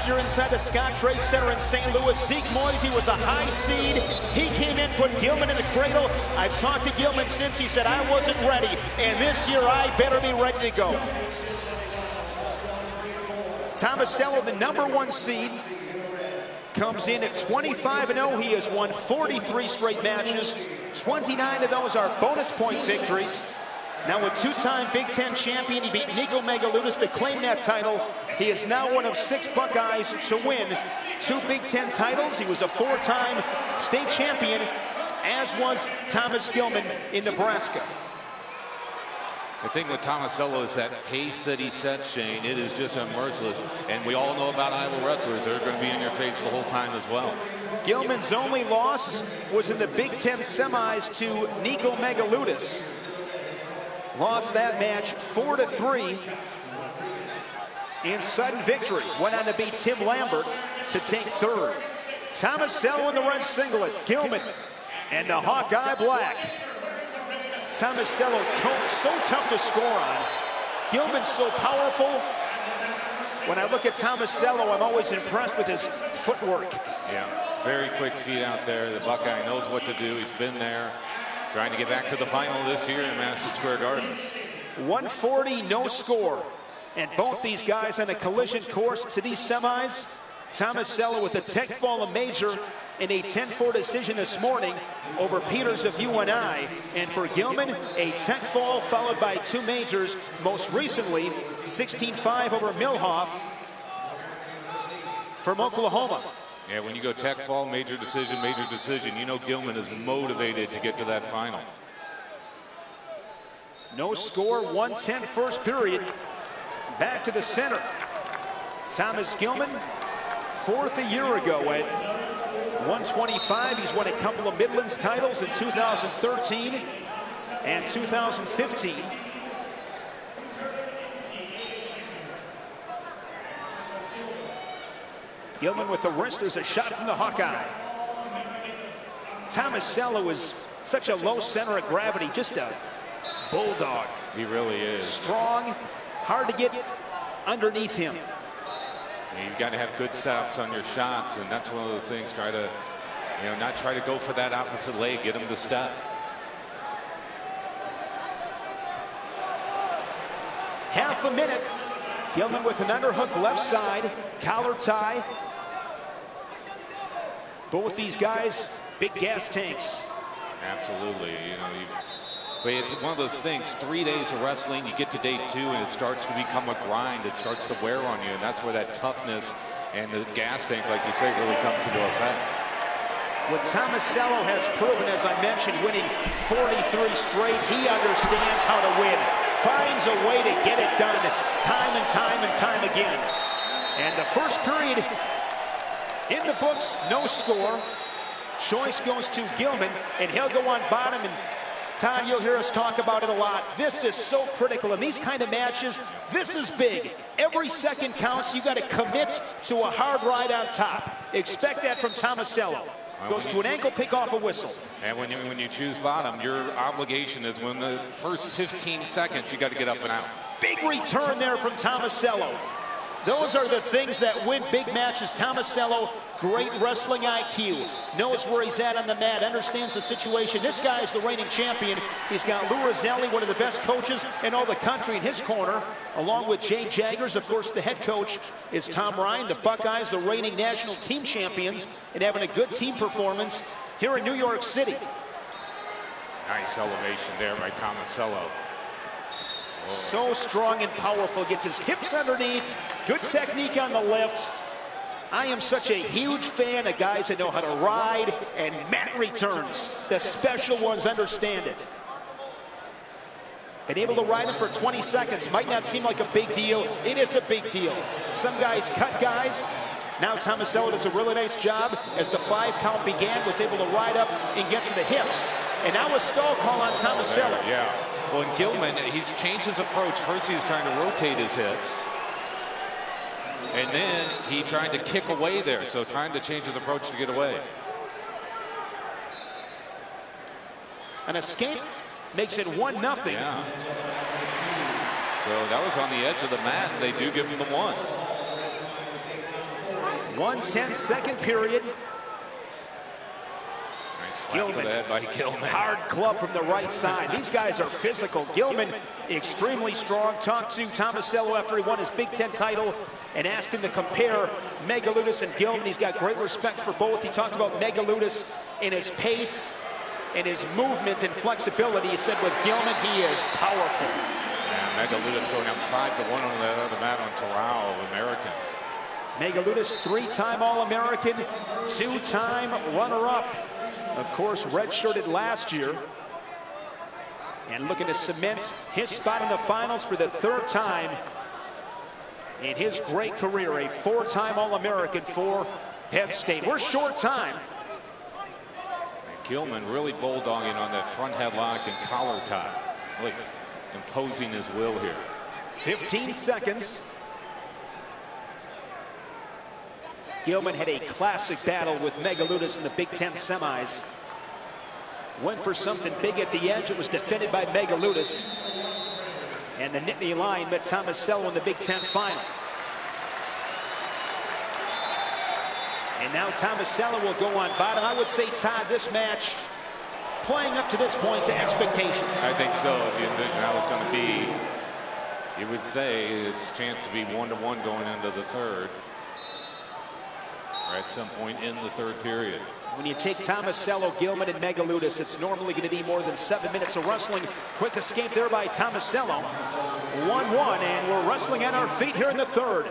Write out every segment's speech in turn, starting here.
last year inside the Scott Trade Center in St. Louis. Zeke Moisey was a high seed. He came in, put Gilman in the cradle. I've talked to Gilman since. He said, I wasn't ready. And this year, I better be ready to go. Tomasello, the #1 seed, comes in at 25-0. He has won 43 straight matches. 29 of those are bonus point victories. Now a two-time Big Ten champion, he beat Nico Megaludis to claim that title. He is now one of 6 Buckeyes to win 2 Big Ten titles. He was a 4-time state champion, as was Thomas Gilman in Nebraska. The thing with Tomasello is that pace that he sets, Shane, it is just unmerciless. And we all know about Iowa wrestlers. They're going to be in your face the whole time as well. Gilman's only loss was in the Big Ten semis to Nico Megaludis. Lost that match 4-3 in sudden victory. Went on to beat Tim Lambert to take third. Tomasello in the red singlet. Gilman and the Hawkeye black. Tomasello so tough to score on. Gilman's so powerful. When I look at Tomasello, I'm always impressed with his footwork. Yeah, very quick feet out there. The Buckeye knows what to do. He's been there, trying to get back to the final this year in Madison Square Garden. 140, no score. And both these guys on a collision course to these semis. Tomasello with the Tech Fall major in a 10-4 decision this morning over Peters of UNI. And for Gilman, a Tech Fall followed by 2 majors, most recently 16-5 over Milhoff from Oklahoma. Yeah, when you go Tech Fall, major decision, you know Gilman is motivated to get to that final. No score, 110 first period. Back to the center. Thomas Gilman, 4th a year ago at 125. He's won a couple of Midlands titles in 2013 and 2015. Gilman with the wrist. There's a shot from the Hawkeye. Tomasello is such a low center of gravity, just a bulldog. He really is. Strong, hard to get underneath him. You've got to have good setups on your shots, and that's one of those things. Try to, not try to go for that opposite leg, get him to step. Half a minute. Gilman with an underhook left side, collar tie. Both these guys, big gas tanks. Absolutely, but it's one of those things, 3 days of wrestling, you get to day 2 and it starts to become a grind. It starts to wear on you, and that's where that toughness and the gas tank, like you say, really comes into effect. What Tomasello has proven, as I mentioned, winning 43 straight, he understands how to win. Finds a way to get it done time and time again. And the first period in the books, no score. Choice goes to Gilman, and he'll go on bottom. And Todd, you'll hear us talk about it a lot. This is so critical in these kind of matches. This is big. Every second counts. You got to commit to a hard ride on top. Expect that from Tomasello. Goes to an ankle pick off a whistle. And when you choose bottom, your obligation is when the first 15 seconds, you got to get up and out. Big return there from Tomasello. Those are the things that win big matches. Tomasello, great wrestling IQ. Knows where he's at on the mat, understands the situation. This guy is the reigning champion. He's got Lou Rosselli, one of the best coaches in all the country, in his corner, along with Jay Jaggers. Of course, the head coach is Tom Ryan. The Buckeyes, the reigning national team champions, and having a good team performance here in New York City. Nice elevation there by Tomasello. So strong and powerful, gets his hips underneath, good technique on the lift. I am such a huge fan of guys that know how to ride, and mat returns. The special ones understand it. Been able to ride him for 20 seconds. Might not seem like a big deal. It is a big deal. Some guys cut guys. Now Tomasello does a really nice job. As the 5 count began, was able to ride up and get to the hips. And now a stall call on Tomasello. Yeah. Well, in Gilman, he's changed his approach. First, he's trying to rotate his hips. And then he tried to kick away there. So trying to change his approach to get away. An escape makes it 1-0. Yeah. So that was on the edge of the mat. They do give him the 1. 1:10 period. Nice slap to the head by Gilman. Hard club from the right side. These guys are physical. Gilman, extremely strong. Talked to Tomasello after he won his Big Ten title and asked him to compare Megaludis and Gilman. He's got great respect for both. He talked about Megaludis in his pace and his movement and flexibility. He said with Gilman, he is powerful. And Megaludis going up 5-1 on that other mat on Terrell, American. Megaludis, 3-time All-American, 2-time runner-up. Of course, redshirted last year. And looking to cement his spot in the finals for the 3rd time in his great career. A 4-time All-American for Penn State. We're short time. And Gilman really bulldogging on that front headlock and collar tie. Really imposing his will here. 15 seconds. Gilman had a classic battle with Megaludis in the Big Ten semis. Went for something big at the edge. It was defended by Megaludis. And the Nittany Lion met Tomasello in the Big Ten final. And now Tomasello will go on bottom. I would say, Todd, this match playing up to this point to expectations. I think so. If you envision how it's going to be, you would say it's a chance to be 1-1 going into the 3rd. Or at some point in the 3rd period. When you take Tomasello, Gilman, and Megaludis, it's normally going to be more than 7 minutes of wrestling. Quick escape there by Tomasello. 1-1, and we're wrestling at our feet here in the 3rd.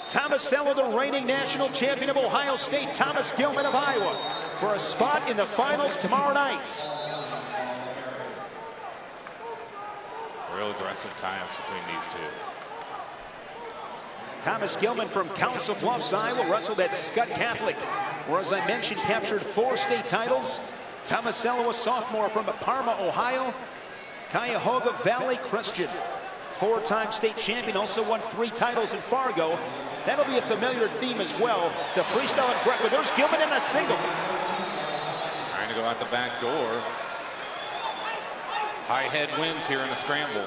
Tomasello, the reigning national champion of Ohio State. Thomas Gilman of Iowa for a spot in the finals tomorrow night. Real aggressive tie-ups between these two. Thomas Gilman from Council Bluffs, Iowa, wrestled at Scott Catholic, where, as I mentioned, captured 4 state titles. Tomasello, a sophomore from Parma, Ohio. Cuyahoga Valley Christian, 4-time state champion, also won 3 titles in Fargo. That'll be a familiar theme as well. The freestyle and Greco. There's Gilman in a single. Trying to go out the back door. High head wins here in the scramble.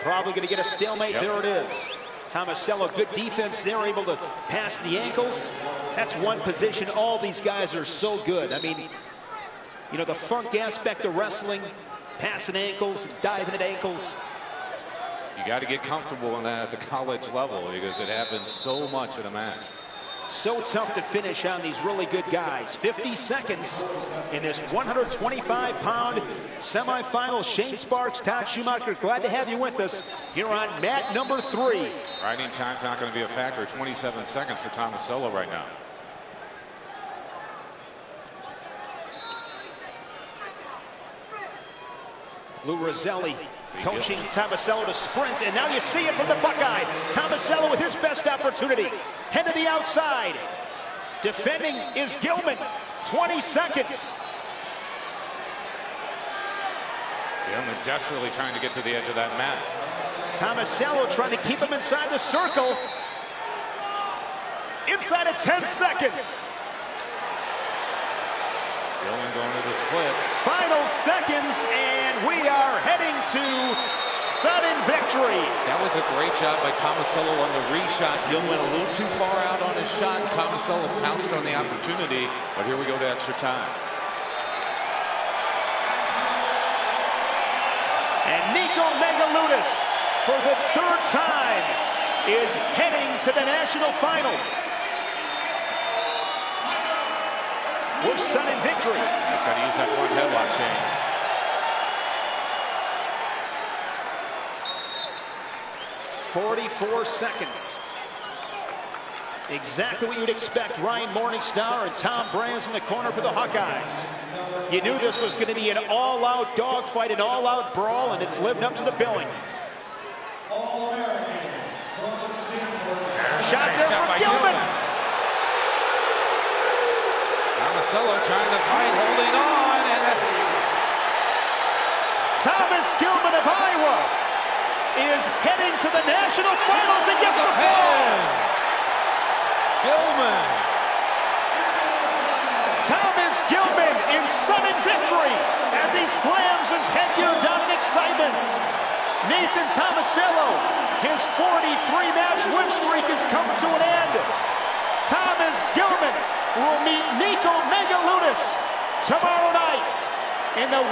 Probably going to get a stalemate. Yep. There it is. Tomasello, good defense there, able to pass the ankles. That's one position. All these guys are so good. I mean, you know, the funk aspect of wrestling, passing ankles, diving at ankles. You got to get comfortable in that at the college level because it happens so much in a match. So tough to finish on these really good guys. 50 seconds in this 125-pound semifinal. Shane Sparks, Todd Schumacher, glad to have you with us here on mat number 3. Riding time's not going to be a factor. 27 seconds for Tomasello right now. Lou Roselli coaching Tomasello to sprint, and now you see it from the Buckeye. Tomasello with his best opportunity. Head to the outside. Defending is Gilman. 20 seconds. Gilman desperately trying to get to the edge of that mat. Tomasello trying to keep him inside the circle. Inside of 10 seconds. Gilman going to the splits. Final seconds, and we are heading to sudden victory. That was a great job by Tomasello on the reshot. Gilman a little too far out on his shot. Tomasello pounced on the opportunity, but here we go to extra time. And Nico Megaludis, for the 3rd time, is heading to the national finals. We're sudden victory. He's got to use that front headlock, Shane. .44 seconds. Exactly what you'd expect. Ryan Morningstar and Tom Brands in the corner for the Hawkeyes. You knew this was going to be an all-out dogfight, an all-out brawl, and it's lived up to the billing. Shot there from Gilman. Tomasello trying to fight, holding on, and Thomas Gilman of Iowa is heading to the national finals against the fall. Gilman. Thomas Gilman in sudden victory as he slams his headgear down in excitement. Nathan Tomasello, his 43-match win streak has come to an end. Thomas Gilman will meet Nico Megalunas tomorrow night in the